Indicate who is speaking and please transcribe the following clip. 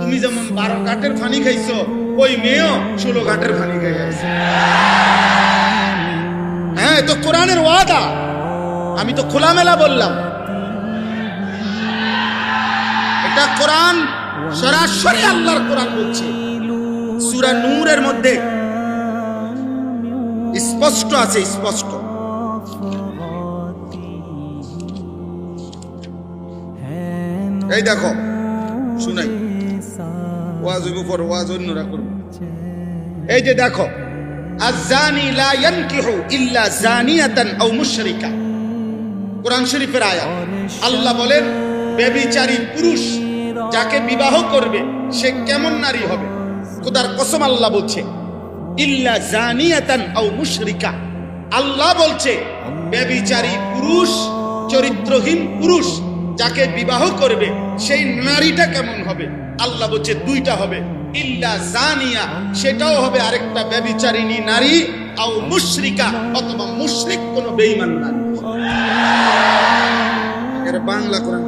Speaker 1: তুমি যেমন 12 ঘাটের পানি খাইছো, ওই মেয়েও 16 ঘাটের পানি খাইছে। হ্যাঁ, তো কোরআনের ওয়াদা, আমি তো খোলামেলা বললাম। এটা কোরআন, সরাসরি আল্লাহর কোরআন বলছে। সূরা নূরের মধ্যে স্পষ্ট আছে, স্পষ্ট। এই দেখো, শুনাই, ওয়াজ হইব পর, ওয়াজ অন্যরা করবে। এই যে দেখো, আয-যানি লা ইয়ানকিহু ইল্লা যানিয়াতান আও মুশরিকা, কোরআন শরীফের আয়াত। আল্লাহ বলেন, ব্যভিচারী পুরুষ যাকে বিবাহ করবে সে কেমন নারী হবে? খোদার কসম আল্লাহ বলছে, ইল্লা জানিয়াতান আও মুশরিকা। আল্লাহ বলছে ব্যভিচারী পুরুষ, চরিত্রহীন পুরুষ যাকে বিবাহ করবে সেই নারীটা কেমন হবে? আল্লাহ বলছে দুইটা হবে, ইল্লা জানিয়া, সেটাও হবে আরেকটা ব্যভিচারিণী নারী, আও মুশরিকা, অথবা মুশরিক কোন বেঈমান নারী। এর বাংলা কোরআন